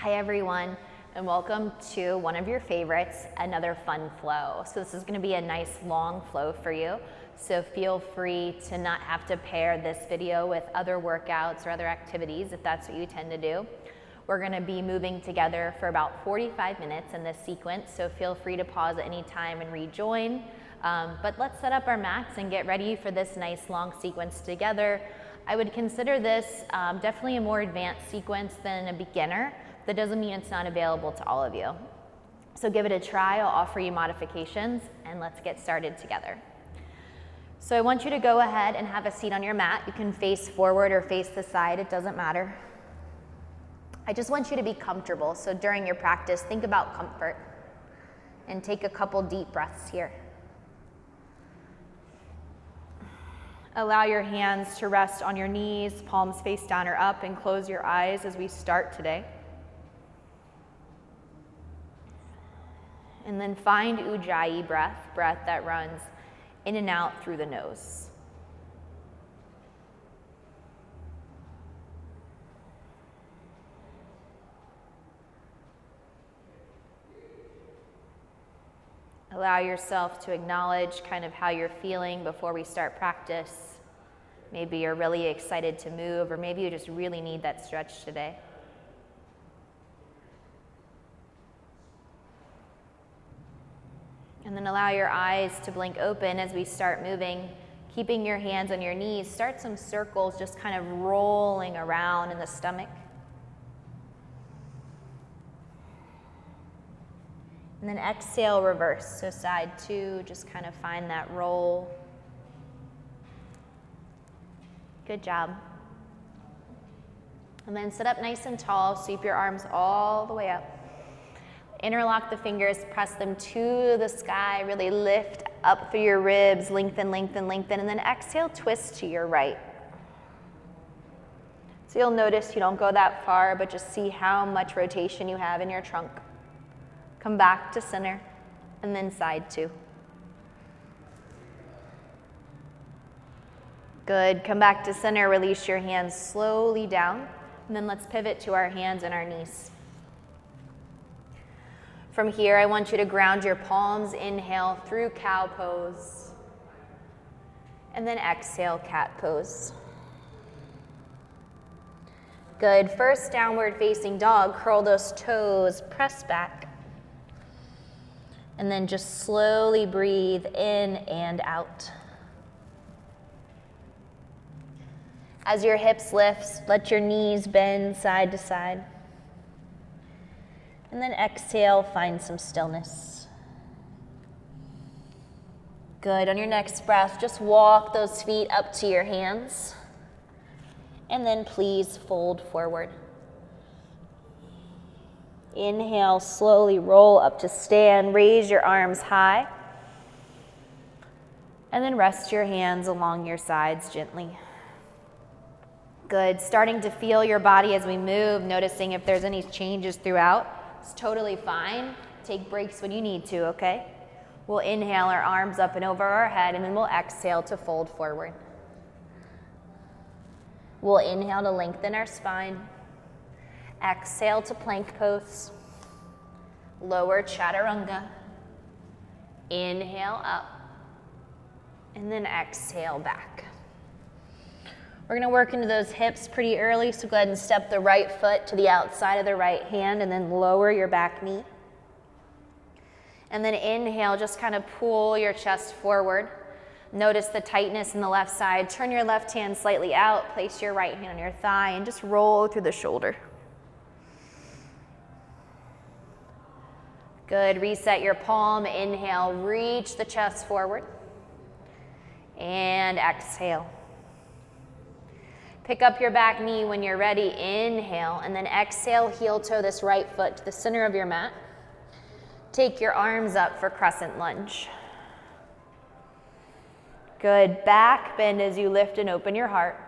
Hi everyone, and welcome to one of your favorites, another fun flow. So this is going to be a nice long flow for you, so feel free to not have to pair this video with other workouts or other activities if that's what you tend to do. We're going to be moving together for about 45 minutes in this sequence, so feel free to pause at any time and rejoin. But let's set up our mats and get ready for this nice long sequence together. I would consider this definitely a more advanced sequence than a beginner. That doesn't mean it's not available to all of you. So give it a try, I'll offer you modifications, and let's get started together. So I want you to go ahead and have a seat on your mat. You can face forward or face the side, it doesn't matter. I just want you to be comfortable, so during your practice, think about comfort and take a couple deep breaths here. Allow your hands to rest on your knees, palms face down or up, and close your eyes as we start today. And then find Ujjayi breath that runs in and out through the nose. Allow yourself to acknowledge kind of how you're feeling before we start practice. Maybe you're really excited to move, or maybe you just really need that stretch today. And then allow your eyes to blink open as we start moving, keeping your hands on your knees. Start some circles, just kind of rolling around in the stomach. And then exhale, reverse. So side two, just kind of find that roll. Good job. And then sit up nice and tall, sweep your arms all the way up. Interlock the fingers, press them to the sky, really lift up through your ribs, lengthen, lengthen, lengthen, and then exhale, twist to your right. So you'll notice you don't go that far, but just see how much rotation you have in your trunk. Come back to center, and then side two. Good, come back to center, release your hands slowly down, and then let's pivot to our hands and our knees. From here, I want you to ground your palms, inhale through cow pose, and then exhale, cat pose. Good, first downward facing dog, curl those toes, press back, and then just slowly breathe in and out. As your hips lift, let your knees bend side to side. And then exhale, find some stillness. Good, on your next breath, just walk those feet up to your hands. And then please fold forward. Inhale, slowly roll up to stand, raise your arms high. And then rest your hands along your sides gently. Good, starting to feel your body as we move, noticing if there's any changes throughout. It's totally fine. Take breaks when you need to, okay? We'll inhale our arms up and over our head, and then we'll exhale to fold forward. We'll inhale to lengthen our spine. Exhale to plank pose. Lower chaturanga. Inhale up. And then exhale back. We're going to work into those hips pretty early, so go ahead and step the right foot to the outside of the right hand and then lower your back knee. And then inhale, just kind of pull your chest forward. Notice the tightness in the left side. Turn your left hand slightly out, place your right hand on your thigh, and just roll through the shoulder. Good, reset your palm, inhale, reach the chest forward. And exhale. Pick up your back knee when you're ready, inhale, and then exhale, heel toe this right foot to the center of your mat. Take your arms up for Crescent Lunge. Good, back bend as you lift and open your heart.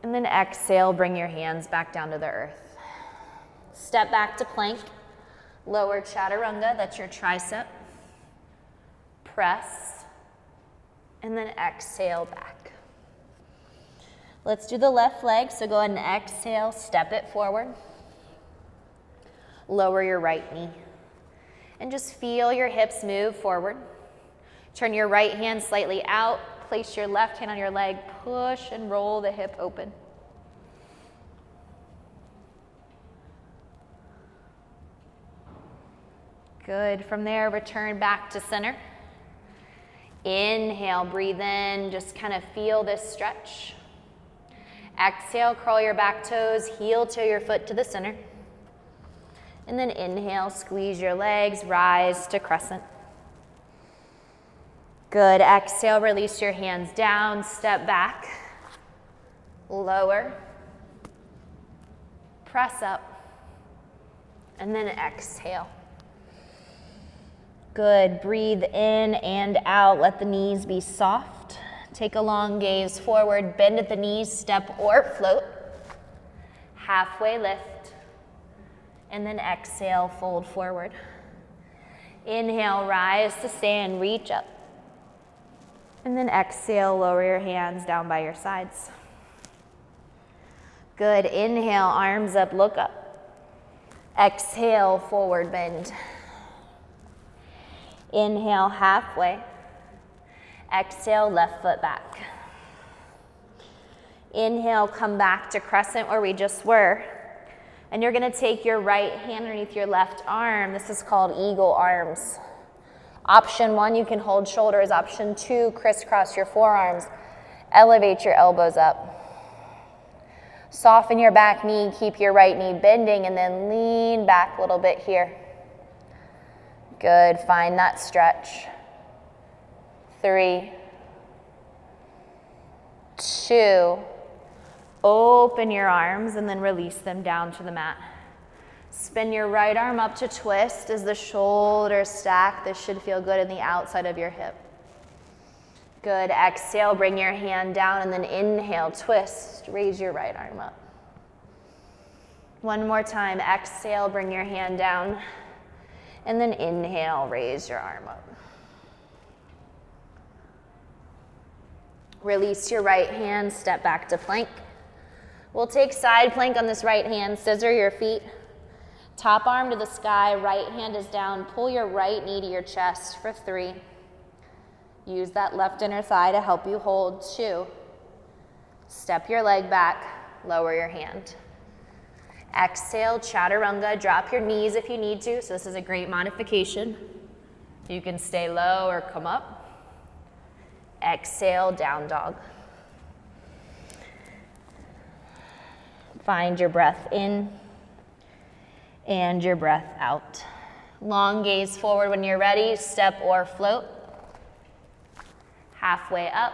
And then exhale, bring your hands back down to the earth. Step back to plank, lower chaturanga, that's your tricep. Press, and then exhale back. Let's do the left leg, so go ahead and exhale, step it forward. Lower your right knee. And just feel your hips move forward. Turn your right hand slightly out. Place your left hand on your leg. Push and roll the hip open. Good. From there, return back to center. Inhale, breathe in. Just kind of feel this stretch. Exhale, curl your back toes, heel toe your foot to the center. And then inhale, squeeze your legs, rise to crescent. Good. Exhale, release your hands down, step back, lower, press up, and then exhale. Good. Breathe in and out. Let the knees be soft. Take a long gaze forward. Bend at the knees, step or float. Halfway lift. And then exhale, fold forward. Inhale, rise to stand, reach up. And then exhale, lower your hands down by your sides. Good. Inhale, arms up, look up. Exhale, forward bend. Inhale, halfway. Exhale, left foot back. Inhale, come back to crescent where we just were. And you're gonna take your right hand underneath your left arm. This is called eagle arms. Option 1, you can hold shoulders. Option 2, crisscross your forearms. Elevate your elbows up. Soften your back knee, keep your right knee bending, and then lean back a little bit here. Good, find that stretch. 3, 2, open your arms and then release them down to the mat. Spin your right arm up to twist as the shoulders stack. This should feel good in the outside of your hip. Good, exhale, bring your hand down and then inhale, twist, raise your right arm up. One more time, exhale, bring your hand down. And then inhale, raise your arm up. Release your right hand, step back to plank. We'll take side plank on this right hand, scissor your feet. Top arm to the sky, right hand is down. Pull your right knee to your chest for 3. Use that left inner thigh to help you hold. 2. Step your leg back, lower your hand. Exhale, chaturanga, drop your knees if you need to. So this is a great modification. You can stay low or come up. Exhale, down dog. Find your breath in and your breath out. Long gaze forward when you're ready, step or float. Halfway up.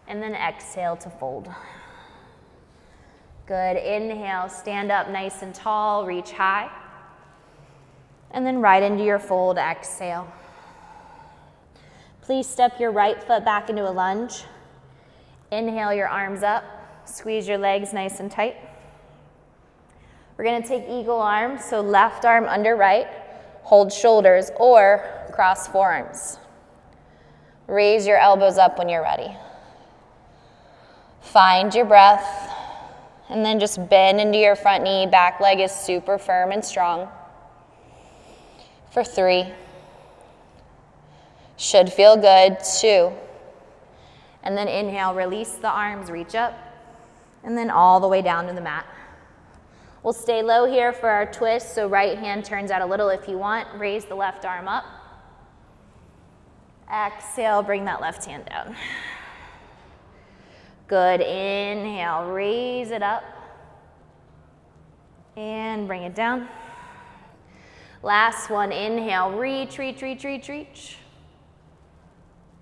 And then exhale to fold. Good. Inhale, stand up nice and tall, reach high. And then right into your fold, exhale. Please step your right foot back into a lunge. Inhale your arms up, squeeze your legs nice and tight. We're gonna take eagle arms, so left arm under right, hold shoulders or cross forearms. Raise your elbows up when you're ready. Find your breath. And then just bend into your front knee. Back leg is super firm and strong. For 3. Should feel good. 2. And then inhale, release the arms, reach up. And then all the way down to the mat. We'll stay low here for our twist. So right hand turns out a little if you want. Raise the left arm up. Exhale, bring that left hand down. Good. Inhale, raise it up. And bring it down. Last one, inhale, reach, reach, reach, reach, reach.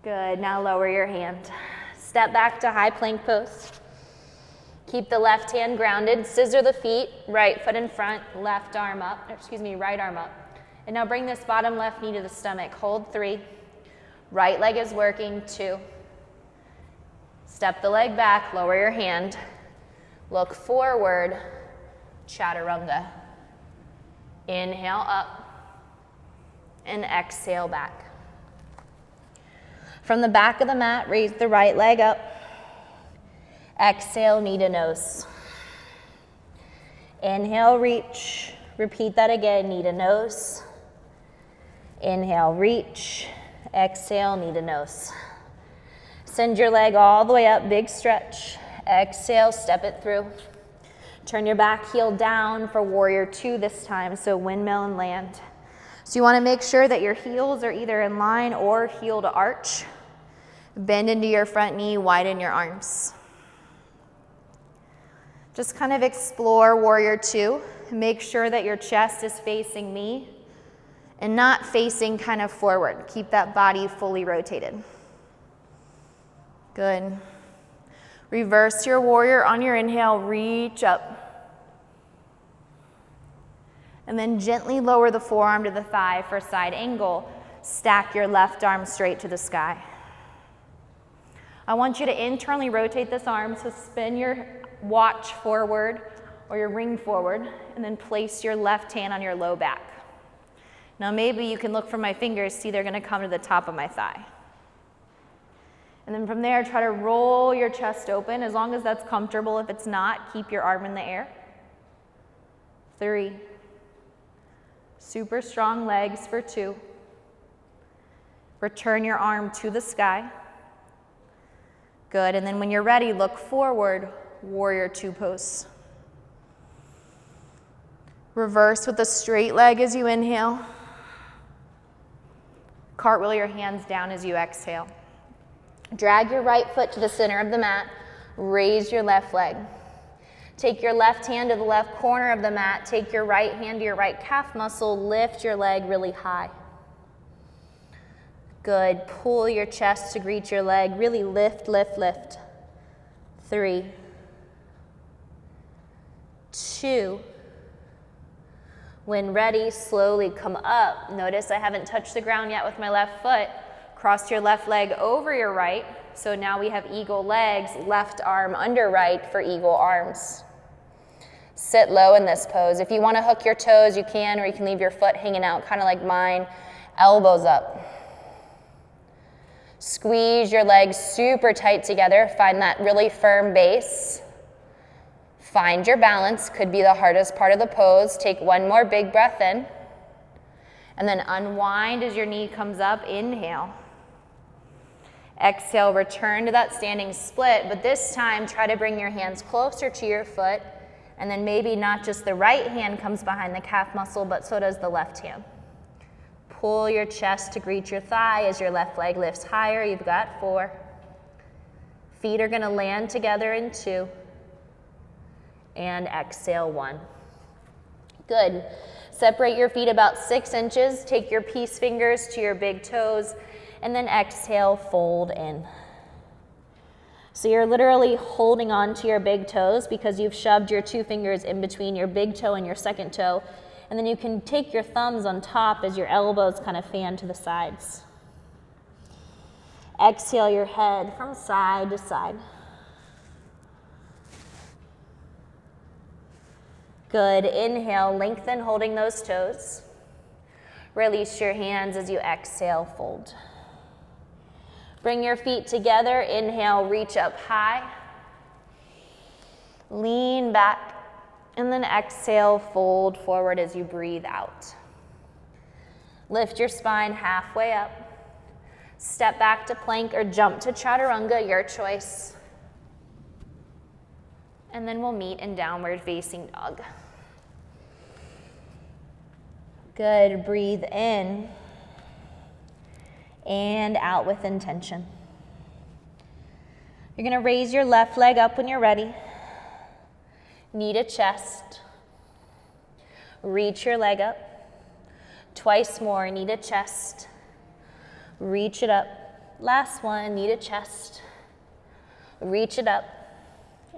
Good. Now lower your hand. Step back to high plank pose. Keep the left hand grounded. Scissor the feet, right foot in front, left arm up, right arm up. And now bring this bottom left knee to the stomach. Hold 3. Right leg is working. 2. Step the leg back, lower your hand. Look forward, chaturanga. Inhale up and exhale back. From the back of the mat, raise the right leg up. Exhale, knee to nose. Inhale, reach, Repeat that again, knee to nose. Inhale, reach. Exhale, knee to nose. Send your leg all the way up, big stretch. Exhale, step it through. Turn your back heel down for warrior two this time, so windmill and land. So you want to make sure that your heels are either in line or heel to arch. Bend into your front knee, widen your arms. Just kind of explore warrior two. Make sure that your chest is facing me and not facing kind of forward. Keep that body fully rotated. Good. Reverse your warrior on your inhale, reach up. And then gently lower the forearm to the thigh for side angle. Stack your left arm straight to the sky. I want you to internally rotate this arm, so spin your Walch forward or your ring forward, and then place your left hand on your low back. Now maybe you can look from my fingers, see they're gonna come to the top of my thigh. And then from there, try to roll your chest open, as long as that's comfortable. If it's not, keep your arm in the air. 3. Super strong legs for 2. Return your arm to the sky. Good, and then when you're ready, look forward, warrior two pose. Reverse with a straight leg as you inhale. Cartwheel your hands down as you exhale. Drag your right foot to the center of the mat. Raise your left leg. Take your left hand to the left corner of the mat. Take your right hand to your right calf muscle. Lift your leg really high. Good. Pull your chest to greet your leg. Really lift, lift, lift. 3, 2. When ready, slowly come up. Notice I haven't touched the ground yet with my left foot. Cross your left leg over your right. So now we have eagle legs, left arm under right for eagle arms. Sit low in this pose. If you want to hook your toes, you can, or you can leave your foot hanging out, kind of like mine. Elbows up. Squeeze your legs super tight together. Find that really firm base. Find your balance. Could be the hardest part of the pose. Take one more big breath in. And then unwind as your knee comes up. Inhale. Exhale, return to that standing split, but this time try to bring your hands closer to your foot, and then maybe not just the right hand comes behind the calf muscle, but so does the left hand. Pull your chest to greet your thigh as your left leg lifts higher. You've got 4. Feet are going to land together in 2. And exhale, 1. Good. Separate your feet about 6 inches. Take your peace fingers to your big toes, and then exhale, fold in. So you're literally holding on to your big toes because you've shoved your 2 fingers in between your big toe and your second toe. And then you can take your thumbs on top as your elbows kind of fan to the sides. Exhale your head from side to side. Good. Inhale, lengthen, holding those toes. Release your hands as you exhale, fold. Bring your feet together. Inhale, reach up high. Lean back. And then exhale, fold forward as you breathe out. Lift your spine halfway up. Step back to plank or jump to chaturanga, your choice. And then we'll meet in downward facing dog. Good. Breathe in and out with intention. You're going to raise your left leg up when you're ready. Knee to chest. Reach your leg up. Twice more, knee to chest. Reach it up. Last one, knee to chest. Reach it up.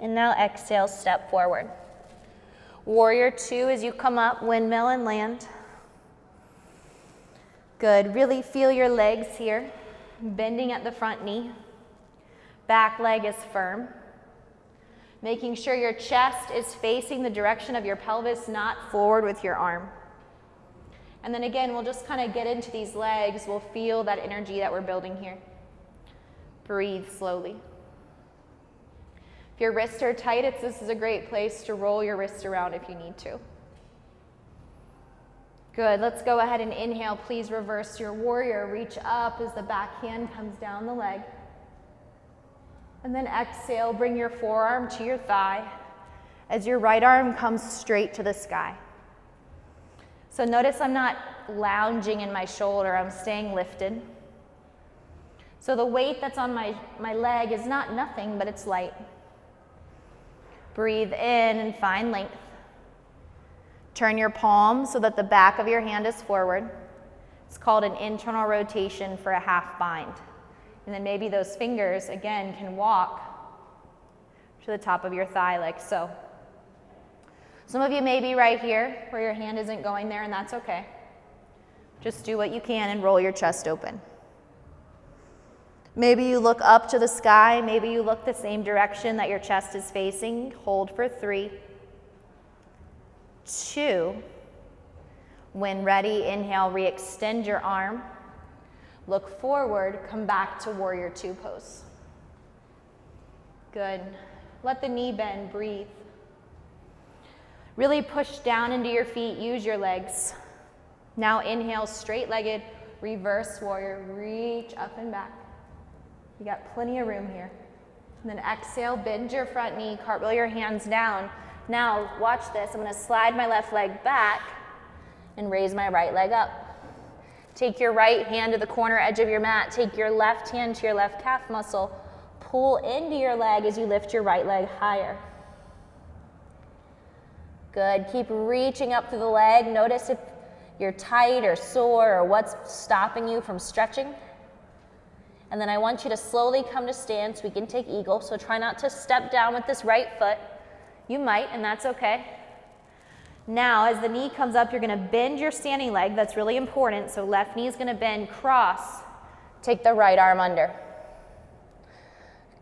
And now exhale, step forward. Warrior two as you come up, windmill and land. Good, really feel your legs here. Bending at the front knee. Back leg is firm. Making sure your chest is facing the direction of your pelvis, not forward with your arm. And then again, we'll just kind of get into these legs. We'll feel that energy that we're building here. Breathe slowly. If your wrists are tight, this is a great place to roll your wrists around if you need to. Good, let's go ahead and inhale. Please reverse your warrior. Reach up as the back hand comes down the leg. And then exhale, bring your forearm to your thigh as your right arm comes straight to the sky. So notice I'm not lounging in my shoulder, I'm staying lifted. So the weight that's on my leg is not nothing, but it's light. Breathe in and find length. Turn your palm so that the back of your hand is forward. It's called an internal rotation for a half bind. And then maybe those fingers, again, can walk to the top of your thigh like so. Some of you may be right here where your hand isn't going there, and that's okay. Just do what you can and roll your chest open. Maybe you look up to the sky. Maybe you look the same direction that your chest is facing. Hold for 3, 2. When ready, inhale, re-extend your arm. Look forward, come back to warrior 2 pose. Good. Let the knee bend, breathe. Really push down into your feet, use your legs. Now inhale, straight-legged, reverse warrior, reach up and back. You got plenty of room here. And then exhale, bend your front knee, cartwheel your hands down. Now watch this, I'm gonna slide my left leg back and raise my right leg up. Take your right hand to the corner edge of your mat. Take your left hand to your left calf muscle. Pull into your leg as you lift your right leg higher. Good, keep reaching up through the leg. Notice if you're tight or sore or what's stopping you from stretching. And then I want you to slowly come to stance. We can take eagle, so try not to step down with this right foot. You might, and that's okay. Now, as the knee comes up, you're gonna bend your standing leg. That's really important. So left knee is gonna bend, cross. Take the right arm under.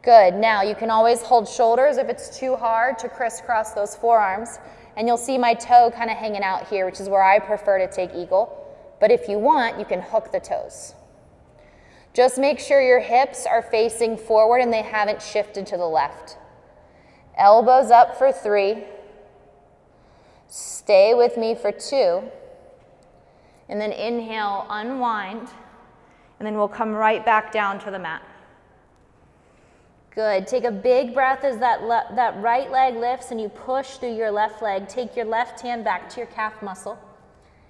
Good, now you can always hold shoulders if it's too hard to crisscross those forearms. And you'll see my toe kind of hanging out here, which is where I prefer to take eagle. But if you want, you can hook the toes. Just make sure your hips are facing forward and they haven't shifted to the left. Elbows up for 3. Stay with me for 2. And then inhale, unwind. And then we'll come right back down to the mat. Good. Take a big breath as that right leg lifts and you push through your left leg. Take your left hand back to your calf muscle.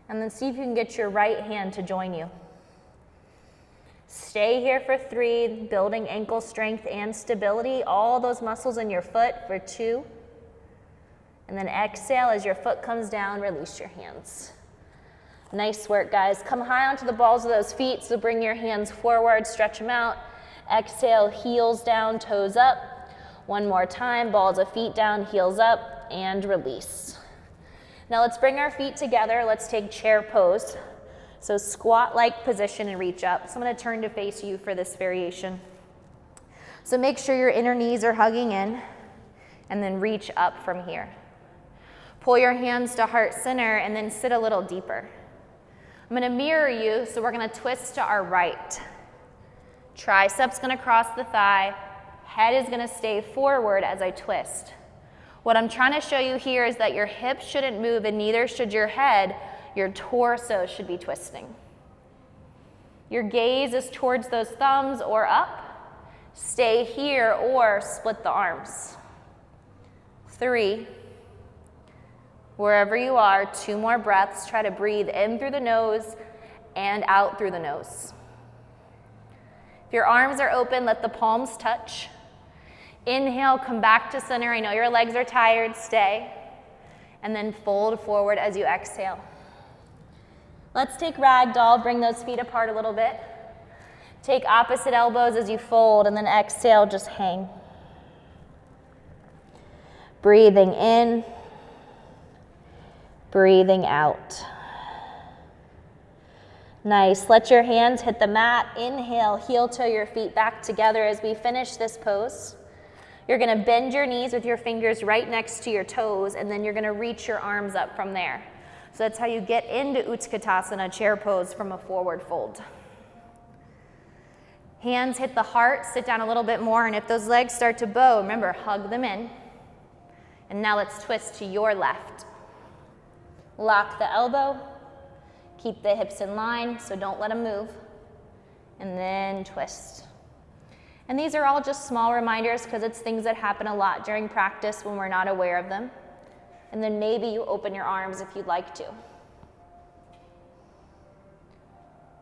And then see if you can get your right hand to join you. Stay here for 3, building ankle strength and stability. All those muscles in your foot for 2. And then exhale as your foot comes down, release your hands. Nice work, guys. Come high onto the balls of those feet, so bring your hands forward, stretch them out. Exhale, heels down, toes up. One more time, balls of feet down, heels up, and release. Now let's bring our feet together. Let's take chair pose. So squat-like position and reach up. So I'm gonna turn to face you for this variation. So make sure your inner knees are hugging in and then reach up from here. Pull your hands to heart center and then sit a little deeper. I'm gonna mirror you, so we're gonna twist to our right. Triceps gonna cross the thigh. Head is gonna stay forward as I twist. What I'm trying to show you here is that your hips shouldn't move and neither should your head. Your torso should be twisting. Your gaze is towards those thumbs or up. Stay here or split the arms. 3. Wherever you are, 2 more breaths. Try to breathe in through the nose and out through the nose. If your arms are open, let the palms touch. Inhale, come back to center. I know your legs are tired, stay. And then fold forward as you exhale. Let's take ragdoll, bring those feet apart a little bit. Take opposite elbows as you fold, and then exhale, just hang. Breathing in, breathing out. Nice, let your hands hit the mat. Inhale, heel toe your feet back together as we finish this pose. You're gonna bend your knees with your fingers right next to your toes, and then you're gonna reach your arms up from there. So that's how you get into Utkatasana, chair pose, from a forward fold. Hands hit the heart, sit down a little bit more, and if those legs start to bow, remember, hug them in. And now let's twist to your left. Lock the elbow, Keep the hips in line, so don't let them move. And then twist. And these are all just small reminders because it's things that happen a lot during practice when we're not aware of them. And then maybe you open your arms if you'd like to.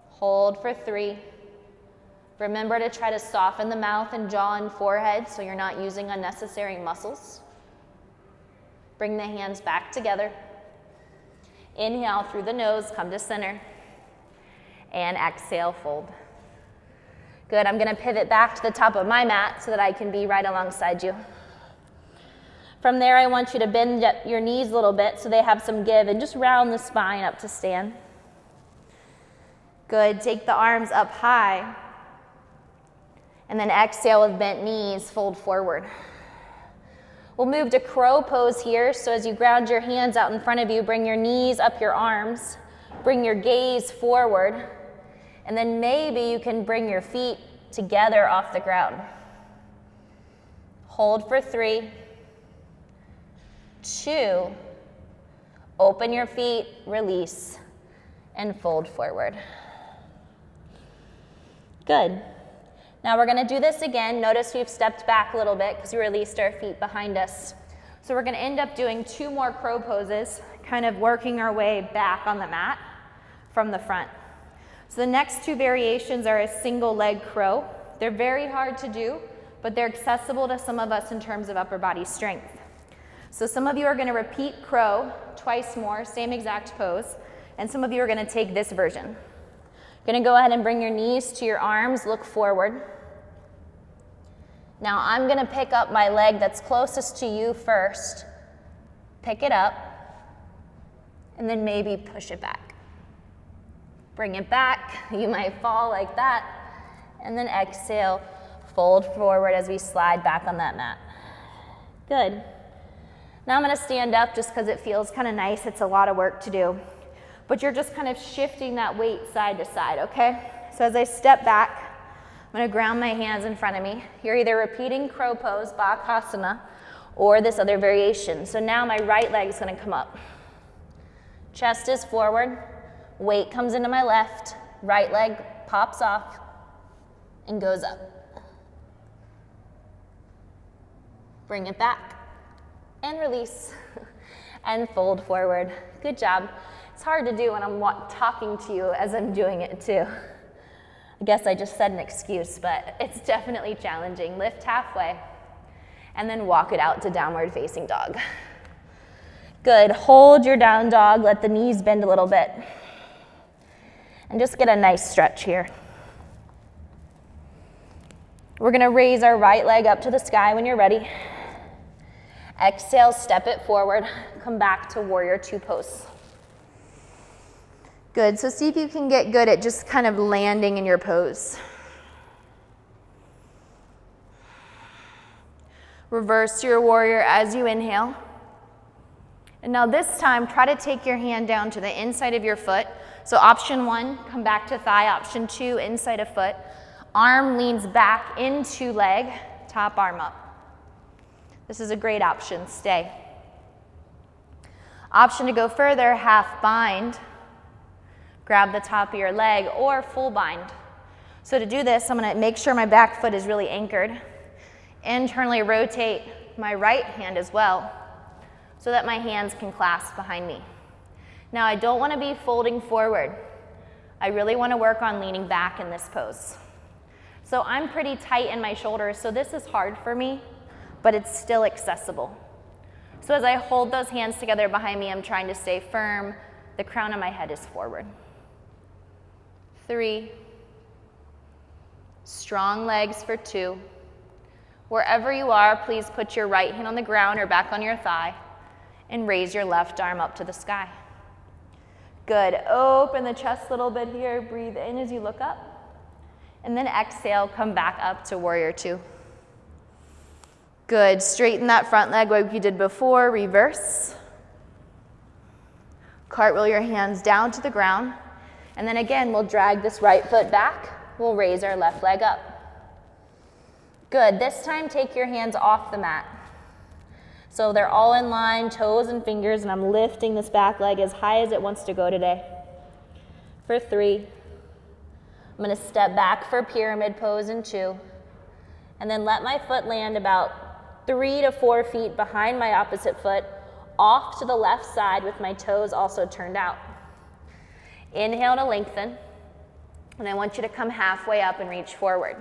Hold for 3. Remember to try to soften the mouth and jaw and forehead so you're not using unnecessary muscles. Bring the hands back together. Inhale through the nose, come to center. And exhale, fold. Good, I'm gonna pivot back to the top of my mat so that I can be right alongside you. From there, I want you to bend your knees a little bit so they have some give and just round the spine up to stand. Good, take the arms up high. And then exhale with bent knees, fold forward. We'll move to crow pose here. So as you ground your hands out in front of you, bring your knees up your arms, bring your gaze forward, and then maybe you can bring your feet together off the ground. Hold for 3, 2, open your feet, release, and fold forward. Good. Now we're gonna do this again. Notice we've stepped back a little bit because we released our feet behind us. So we're gonna end up doing 2 more crow poses, kind of working our way back on the mat from the front. So the next 2 variations are a single leg crow. They're very hard to do, but they're accessible to some of us in terms of upper body strength. So some of you are gonna repeat crow twice more, same exact pose, and some of you are gonna take this version. Gonna go ahead and bring your knees to your arms, look forward. Now I'm gonna pick up my leg that's closest to you first, pick it up, and then maybe push it back. Bring it back, you might fall like that, and then exhale, fold forward as we slide back on that mat. Good. Now I'm gonna stand up just because it feels kind of nice. It's a lot of work to do. But you're just kind of shifting that weight side to side, okay? So as I step back, I'm gonna ground my hands in front of me. You're either repeating crow pose, Bakasana, or this other variation. So now my right leg is gonna come up. Chest is forward, weight comes into my left, right leg pops off and goes up. Bring it back and release and fold forward. Good job. It's hard to do when I'm talking to you as I'm doing it too. I guess I just said an excuse, but it's definitely challenging. Lift halfway and then walk it out to downward facing dog. Good, hold your down dog, let the knees bend a little bit. And just get a nice stretch here. We're gonna raise our right leg up to the sky when you're ready. Exhale, step it forward, come back to warrior 2 pose. Good, so see if you can get good at just kind of landing in your pose. Reverse your warrior as you inhale. And now this time, try to take your hand down to the inside of your foot. So option 1, come back to thigh. Option 2, inside of foot. Arm leans back into leg, top arm up. This is a great option, stay. Option to go further, half bind. Grab the top of your leg or full bind. So to do this, I'm gonna make sure my back foot is really anchored. Internally rotate my right hand as well so that my hands can clasp behind me. Now I don't wanna be folding forward. I really wanna work on leaning back in this pose. So I'm pretty tight in my shoulders, so this is hard for me, but it's still accessible. So as I hold those hands together behind me, I'm trying to stay firm. The crown of my head is forward. 3. Strong legs for 2. Wherever you are, please put your right hand on the ground or back on your thigh and raise your left arm up to the sky. Good, open the chest a little bit here, breathe in as you look up, and then exhale, come back up to warrior 2. Good, straighten that front leg like you did before, reverse. Cartwheel your hands down to the ground, and then again, we'll drag this right foot back, we'll raise our left leg up. Good, this time take your hands off the mat. So they're all in line, toes and fingers, and I'm lifting this back leg as high as it wants to go today. for 3. I'm going to step back for pyramid pose in 2. And then let my foot land about 3 to 4 feet behind my opposite foot, off to the left side with my toes also turned out. Inhale to lengthen. And I want you to come halfway up and reach forward.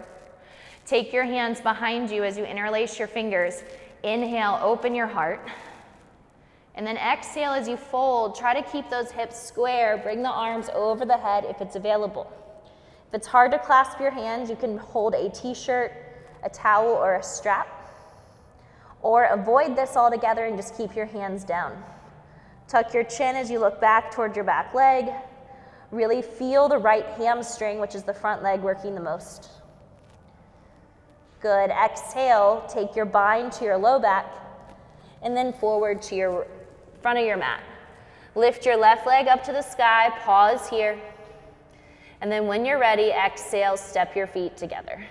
Take your hands behind you as you interlace your fingers. Inhale, open your heart. And then exhale as you fold. Try to keep those hips square. Bring the arms over the head if it's available. If it's hard to clasp your hands, you can hold a t-shirt, a towel, or a strap. Or avoid this altogether and just keep your hands down. Tuck your chin as you look back toward your back leg. Really feel the right hamstring, which is the front leg, working the most. Good. Exhale, take your bind to your low back and then forward to your front of your mat. Lift your left leg up to the sky, pause here. And then when you're ready, exhale, step your feet together.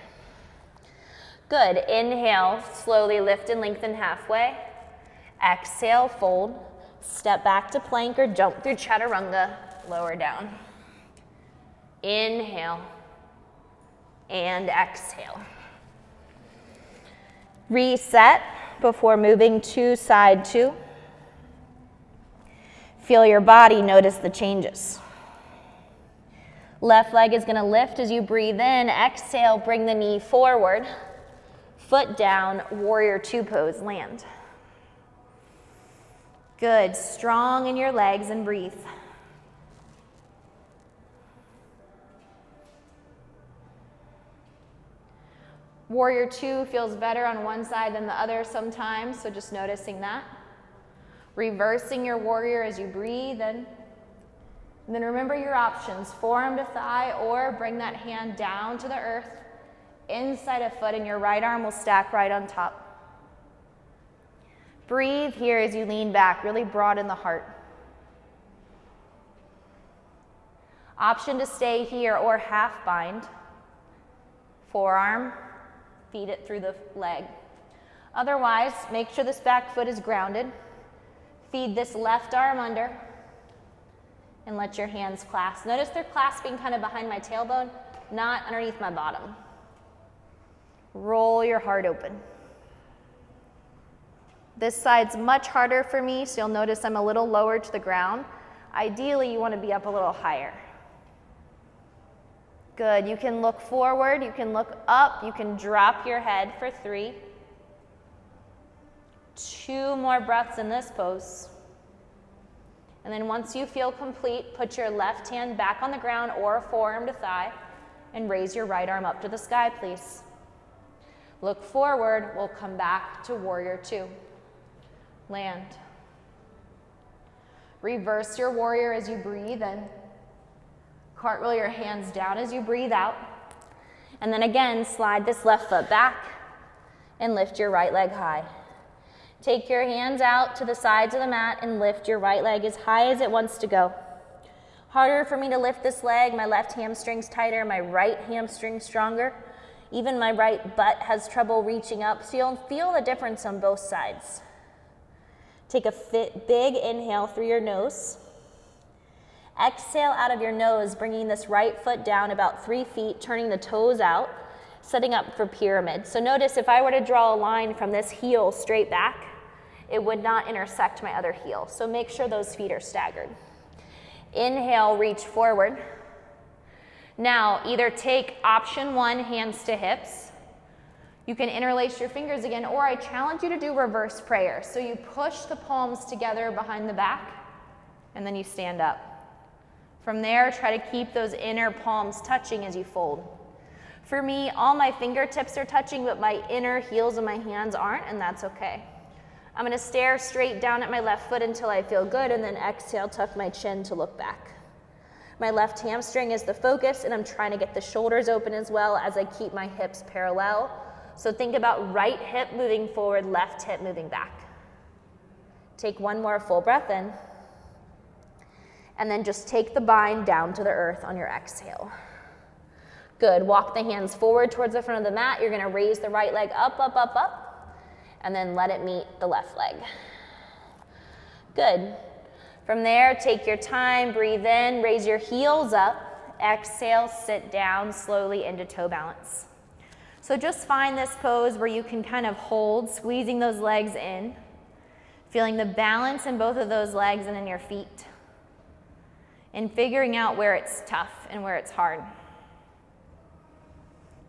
Good. Inhale, slowly lift and lengthen halfway. Exhale, fold. Step back to plank or jump through chaturanga, lower down. Inhale and exhale. Reset before moving to side 2. Feel your body, notice the changes. Left leg is going to lift as you breathe in. Exhale, bring the knee forward. Foot down, warrior 2 pose, land. Good, strong in your legs and breathe. Warrior 2 feels better on one side than the other sometimes, so just noticing that. Reversing your warrior as you breathe in. And then remember your options, forearm to thigh or bring that hand down to the earth, inside a foot, and your right arm will stack right on top. Breathe here as you lean back, really broaden the heart. Option to stay here or half bind. Forearm, feed it through the leg. Otherwise, make sure this back foot is grounded. Feed this left arm under and let your hands clasp. Notice they're clasping kind of behind my tailbone, not underneath my bottom. Roll your heart open. This side's much harder for me, so you'll notice I'm a little lower to the ground. Ideally, you want to be up a little higher. Good. You can look forward, you can look up, you can drop your head for 3. 2 more breaths in this pose. And then once you feel complete, put your left hand back on the ground or forearm to thigh and raise your right arm up to the sky, please. Look forward, we'll come back to warrior 2. Land. Reverse your warrior as you breathe in. Cartwheel your hands down as you breathe out. And then again, slide this left foot back and lift your right leg high. Take your hands out to the sides of the mat and lift your right leg as high as it wants to go. Harder for me to lift this leg, my left hamstring's tighter, my right hamstring stronger. Even my right butt has trouble reaching up, so you'll feel the difference on both sides. Take a big inhale through your nose. Exhale out of your nose, bringing this right foot down about 3 feet, turning the toes out, setting up for pyramid. So notice if I were to draw a line from this heel straight back, it would not intersect my other heel. So make sure those feet are staggered. Inhale, reach forward. Now, either take option 1, hands to hips. You can interlace your fingers again, or I challenge you to do reverse prayer. So you push the palms together behind the back, and then you stand up. From there, try to keep those inner palms touching as you fold. For me, all my fingertips are touching, but my inner heels of my hands aren't, and that's okay. I'm gonna stare straight down at my left foot until I feel good, and then exhale, tuck my chin to look back. My left hamstring is the focus, and I'm trying to get the shoulders open as well as I keep my hips parallel. So think about right hip moving forward, left hip moving back. Take one more full breath in. And then just take the bind down to the earth on your exhale. Good. Walk the hands forward towards the front of the mat. You're going to raise the right leg up, up, up, up, and then let it meet the left leg. Good. From there, take your time, breathe in, raise your heels up. Exhale, sit down slowly into toe balance. So just find this pose where you can kind of hold, squeezing those legs in, feeling the balance in both of those legs and in your feet, and figuring out where it's tough and where it's hard.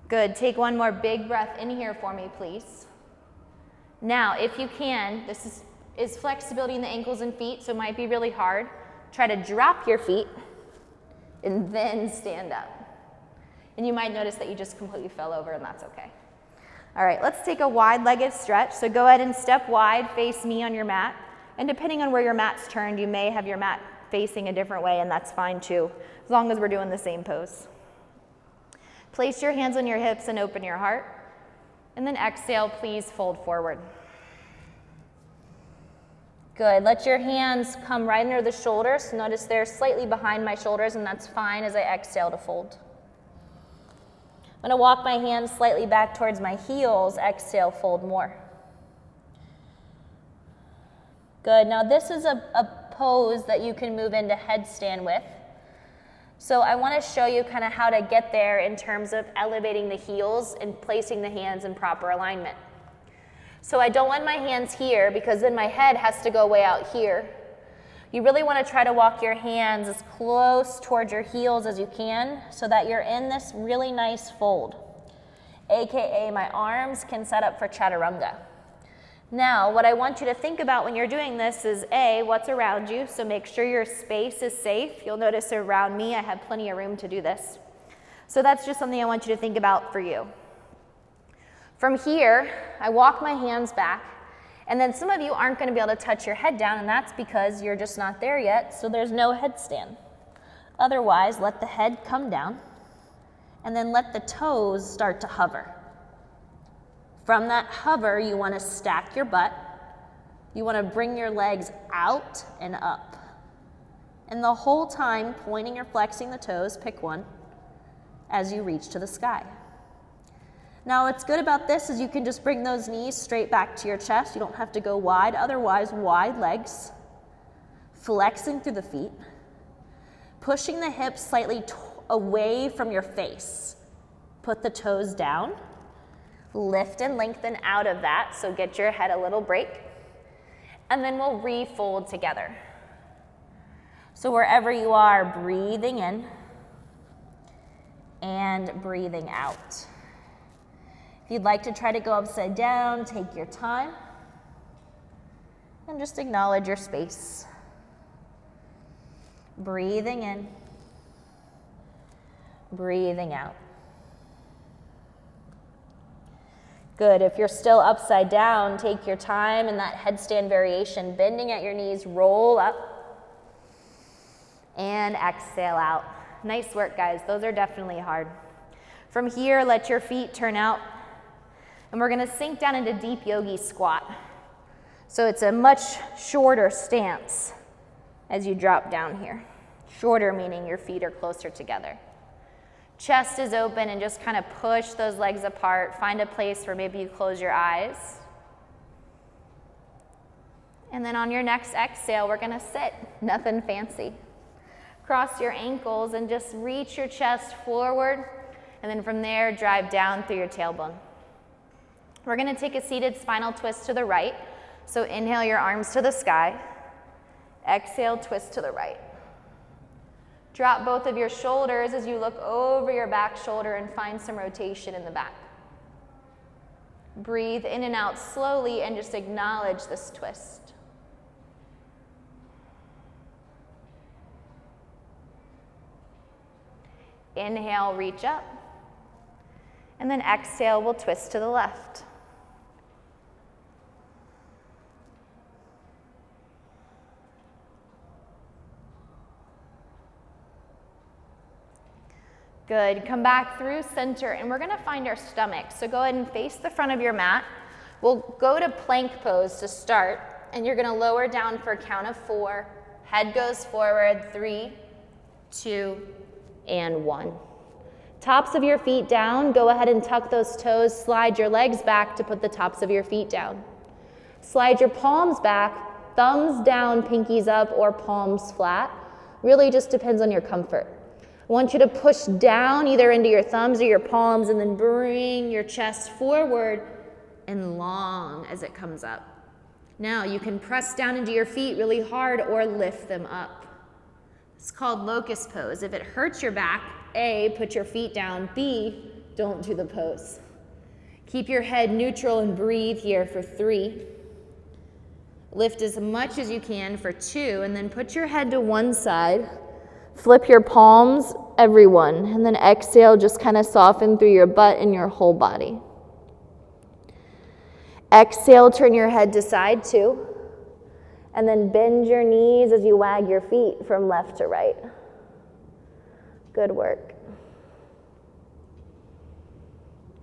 Good, take one more big breath in here for me, please. Now, if you can, this is flexibility in the ankles and feet, so it might be really hard. Try to drop your feet and then stand up. And you might notice that you just completely fell over, and that's okay. All right, let's take a wide-legged stretch. So go ahead and step wide, face me on your mat. And depending on where your mat's turned, you may have your mat facing a different way, and that's fine too, as long as we're doing the same pose. Place your hands on your hips and open your heart. And then exhale, please fold forward. Good, let your hands come right under the shoulders. Notice they're slightly behind my shoulders, and that's fine as I exhale to fold. I'm gonna walk my hands slightly back towards my heels. Exhale, fold more. Good, now this is a pose that you can move into headstand with. So I wanna show you kind of how to get there in terms of elevating the heels and placing the hands in proper alignment. So I don't want my hands here because then my head has to go way out here. You really want to try to walk your hands as close towards your heels as you can so that you're in this really nice fold, AKA my arms can set up for chaturanga. Now, what I want you to think about when you're doing this is A, what's around you, so make sure your space is safe. You'll notice around me I have plenty of room to do this. So that's just something I want you to think about for you. From here, I walk my hands back, and then some of you aren't going to be able to touch your head down, and that's because you're just not there yet, so there's no headstand. Otherwise, let the head come down, and then let the toes start to hover. From that hover, you want to stack your butt. You want to bring your legs out and up. And the whole time, pointing or flexing the toes, pick one, as you reach to the sky. Now, what's good about this is you can just bring those knees straight back to your chest. You don't have to go wide. Otherwise, wide legs, flexing through the feet, pushing the hips slightly away from your face. Put the toes down, lift and lengthen out of that, so get your head a little break, and then we'll refold together. So wherever you are, breathing in and breathing out. If you'd like to try to go upside down, take your time and just acknowledge your space. Breathing in, breathing out. Good, if you're still upside down, take your time in that headstand variation, bending at your knees, roll up and exhale out. Nice work, guys. Those are definitely hard. From here, let your feet turn out. And we're gonna sink down into deep yogi squat. So it's a much shorter stance as you drop down here. Shorter meaning your feet are closer together. Chest is open and just kind of push those legs apart. Find a place where maybe you close your eyes. And then on your next exhale, we're gonna sit, nothing fancy. Cross your ankles and just reach your chest forward. And then from there, drive down through your tailbone. We're gonna take a seated spinal twist to the right. So inhale your arms to the sky. Exhale, twist to the right. Drop both of your shoulders as you look over your back shoulder and find some rotation in the back. Breathe in and out slowly and just acknowledge this twist. Inhale, reach up. And then exhale, we'll twist to the left. Good, come back through center and we're gonna find our stomach. So go ahead and face the front of your mat. We'll go to plank pose to start and you're gonna lower down for a count of 4. Head goes forward, 3, 2, and 1. Tops of your feet down, go ahead and tuck those toes, slide your legs back to put the tops of your feet down. Slide your palms back Thumbs down, pinkies up, or palms flat. Really just depends on your comfort. I want you to push down either into your thumbs or your palms and then bring your chest forward and long as it comes up. Now you can press down into your feet really hard or lift them up. It's called Locust Pose. If it hurts your back, A, put your feet down. B, don't do the pose. Keep your head neutral and breathe here for 3. Lift as much as you can for 2, and then put your head to one side. Flip your palms, everyone, and then exhale, just kind of soften through your butt and your whole body. Exhale, turn your head to side 2, and then bend your knees as you wag your feet from left to right. Good work.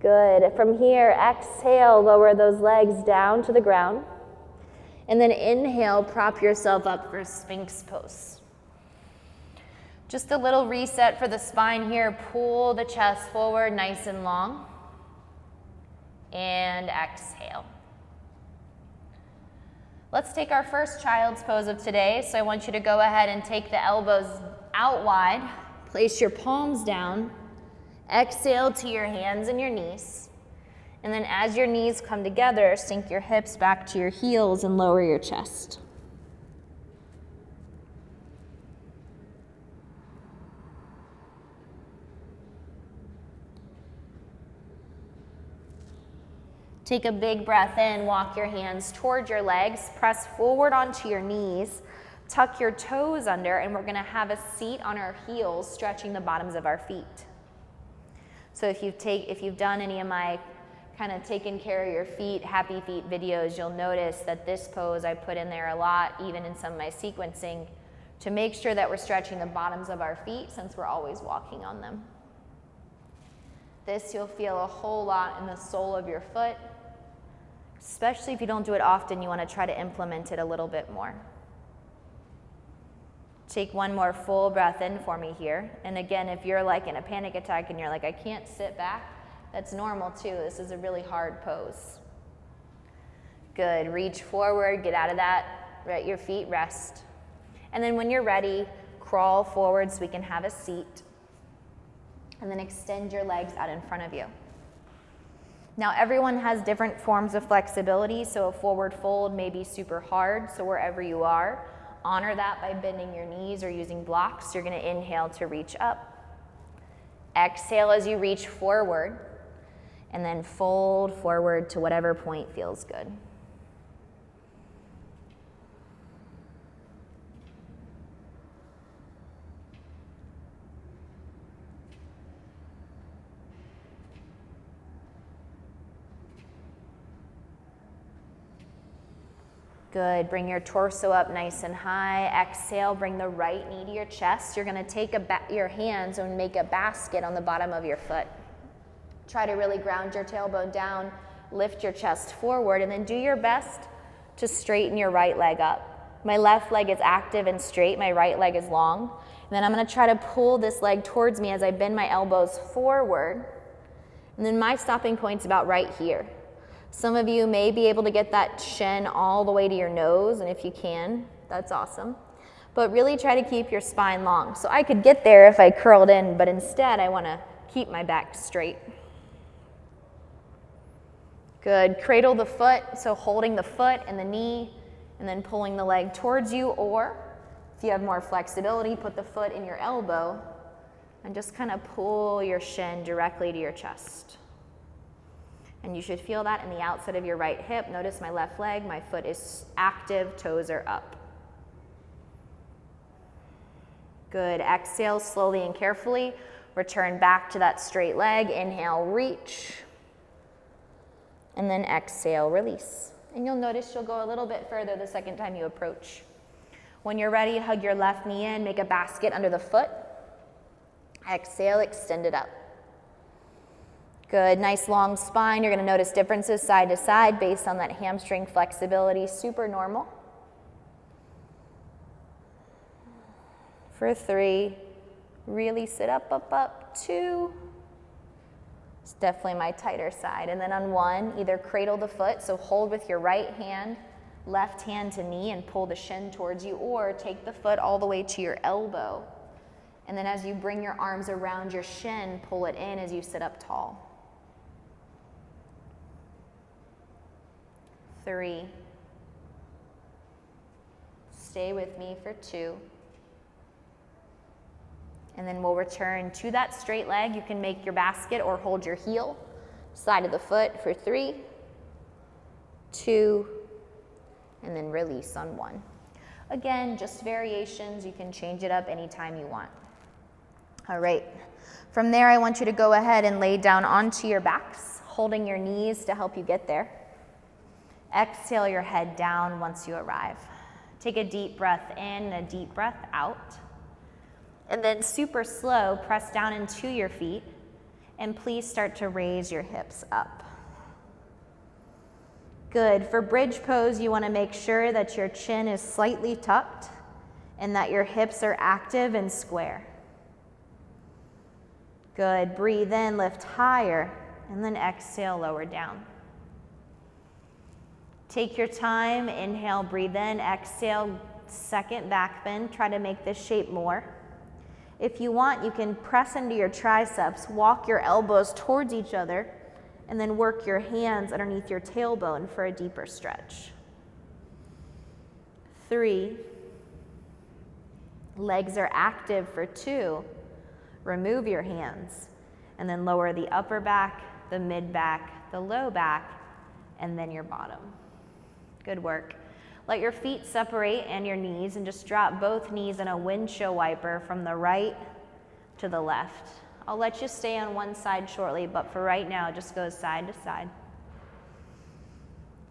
Good. From here, exhale, lower those legs down to the ground, and then inhale, prop yourself up for Sphinx pose. Just a little reset for the spine here. Pull the chest forward nice and long. And exhale. Let's take our first child's pose of today. So I want you to go ahead and take the elbows out wide. Place your palms down. Exhale to your hands and your knees. And then as your knees come together, sink your hips back to your heels and lower your chest. Take a big breath in, walk your hands toward your legs, press forward onto your knees, tuck your toes under, and we're gonna have a seat on our heels, stretching the bottoms of our feet. So if you've done any of my kind of taking care of your feet, happy feet videos, you'll notice that this pose I put in there a lot, even in some of my sequencing, to make sure that we're stretching the bottoms of our feet since we're always walking on them. This you'll feel a whole lot in the sole of your foot. Especially if you don't do it often, you want to try to implement it a little bit more. Take one more full breath in for me here. And again, if you're like in a panic attack and you're like, I can't sit back, that's normal too. This is a really hard pose. Good. Reach forward, get out of that, let your feet rest. And then when you're ready, crawl forward so we can have a seat. And then extend your legs out in front of you. Now everyone has different forms of flexibility, so a forward fold may be super hard, so wherever you are, honor that by bending your knees or using blocks. You're gonna inhale to reach up. Exhale as you reach forward, and then fold forward to whatever point feels good. Good. Bring your torso up nice and high. Exhale, bring the right knee to your chest. You're going to take your hands and make a basket on the bottom of your foot. Try to really ground your tailbone down, lift your chest forward, and then do your best to straighten your right leg up. My left leg is active and straight. My right leg is long. And then I'm going to try to pull this leg towards me as I bend my elbows forward. And then my stopping point's about right here. Some of you may be able to get that shin all the way to your nose, and if you can, that's awesome. But really try to keep your spine long. So I could get there if I curled in, but instead I want to keep my back straight. Good. Cradle the foot, so holding the foot and the knee, and then pulling the leg towards you, or if you have more flexibility, put the foot in your elbow and just kind of pull your shin directly to your chest. And you should feel that in the outside of your right hip. Notice my left leg, my foot is active, toes are up. Good. Exhale slowly and carefully. Return back to that straight leg. Inhale, reach. And then exhale, release. And you'll notice you'll go a little bit further the second time you approach. When you're ready, hug your left knee in, make a basket under the foot. Exhale, extend it up. Good, nice long spine. You're going to notice differences side to side based on that hamstring flexibility, super normal. For 3, really sit up, up, up. 2, it's definitely my tighter side. And then on 1, either cradle the foot, so hold with your right hand left hand to knee and pull the shin towards you, or take the foot all the way to your elbow. And then as you bring your arms around your shin, pull it in as you sit up tall. 3. Stay with me for 2. And then we'll return to that straight leg. You can make your basket or hold your heel, side of the foot for 3, 2, and then release on 1. Again, just variations. You can change it up anytime you want. All right. From there, I want you to go ahead and lay down onto your backs, holding your knees to help you get there. Exhale your head down once you arrive. Take a deep breath in, a deep breath out. And then super slow, press down into your feet, and please start to raise your hips up. Good. For bridge pose, you want to make sure that your chin is slightly tucked and that your hips are active and square. Good. Breathe in, lift higher, and then exhale, lower down. Take your time. Inhale, breathe in, exhale, second back bend. Try to make this shape more. If you want, you can press into your triceps, walk your elbows towards each other, and then work your hands underneath your tailbone for a deeper stretch. 3. Legs are active for 2. Remove your hands, and then lower the upper back, the mid back, the low back, and then your bottom. Good work. Let your feet separate and your knees, and just drop both knees in a windshield wiper from the right to the left. I'll let you stay on one side shortly, but for right now, just go side to side.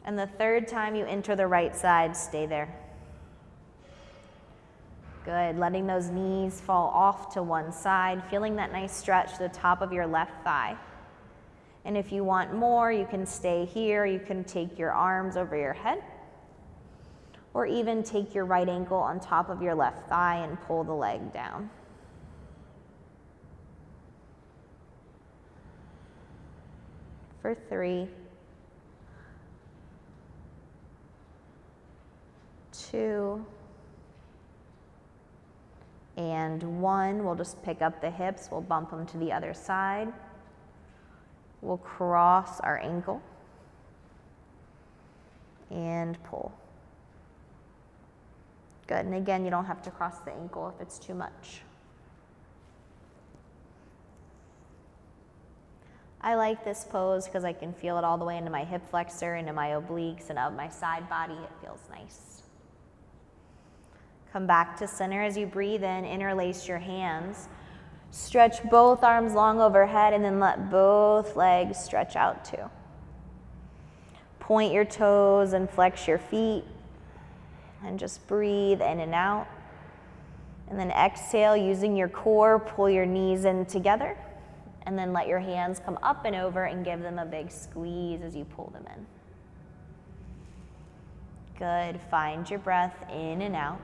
And the third time you enter the right side, stay there. Good. Letting those knees fall off to one side, feeling that nice stretch to the top of your left thigh. And if you want more, you can stay here. You can take your arms over your head, or even take your right ankle on top of your left thigh and pull the leg down. For 3, 2, and 1. We'll just pick up the hips. We'll bump them to the other side. We'll cross our ankle and pull. Good. And again, you don't have to cross the ankle if it's too much. I like this pose because I can feel it all the way into my hip flexor, into my obliques, and up my side body. It feels nice. Come back to center as you breathe in. Interlace your hands. Stretch both arms long overhead, and then let both legs stretch out too. Point your toes and flex your feet. And just breathe in and out. And then exhale, using your core, pull your knees in together. And then let your hands come up and over and give them a big squeeze as you pull them in. Good. Find your breath in and out.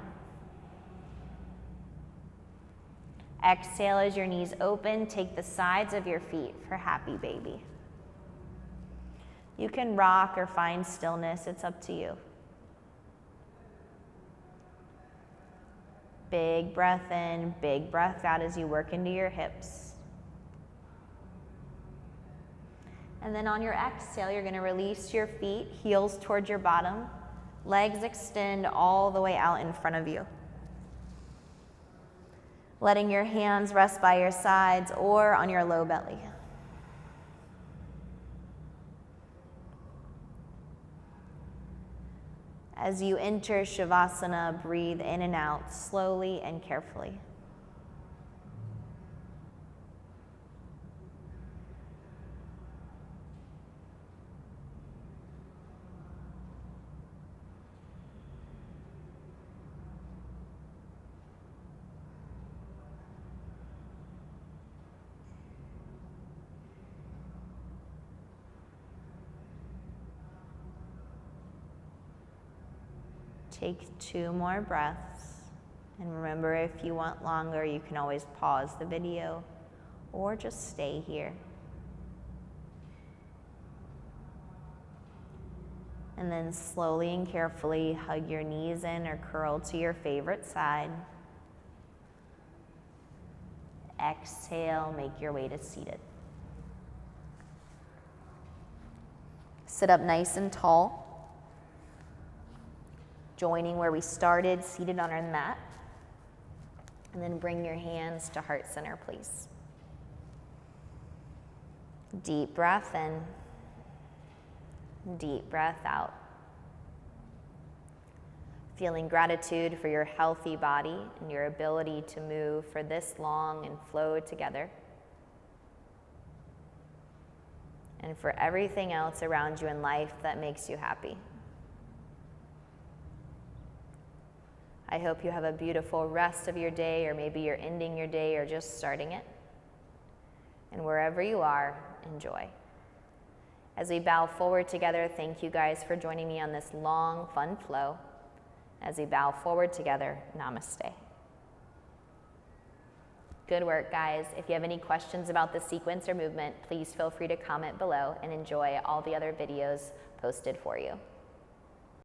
Exhale as your knees open. Take the sides of your feet for happy baby. You can rock or find stillness. It's up to you. Big breath in, big breath out as you work into your hips. And then on your exhale, you're going to release your feet, heels towards your bottom, legs extend all the way out in front of you. Letting your hands rest by your sides or on your low belly. As you enter Shavasana, breathe in and out slowly and carefully. Take 2 more breaths, and remember, if you want longer, you can always pause the video or just stay here. And then slowly and carefully hug your knees in or curl to your favorite side. Exhale, make your way to seated. Sit up nice and tall, joining where we started, seated on our mat. And then bring your hands to heart center, please. Deep breath in, deep breath out. Feeling gratitude for your healthy body and your ability to move for this long and flow together. And for everything else around you in life that makes you happy. I hope you have a beautiful rest of your day, or maybe you're ending your day or just starting it. And wherever you are, enjoy. As we bow forward together, thank you guys for joining me on this long, fun flow. As we bow forward together, namaste. Good work, guys. If you have any questions about the sequence or movement, please feel free to comment below and enjoy all the other videos posted for you.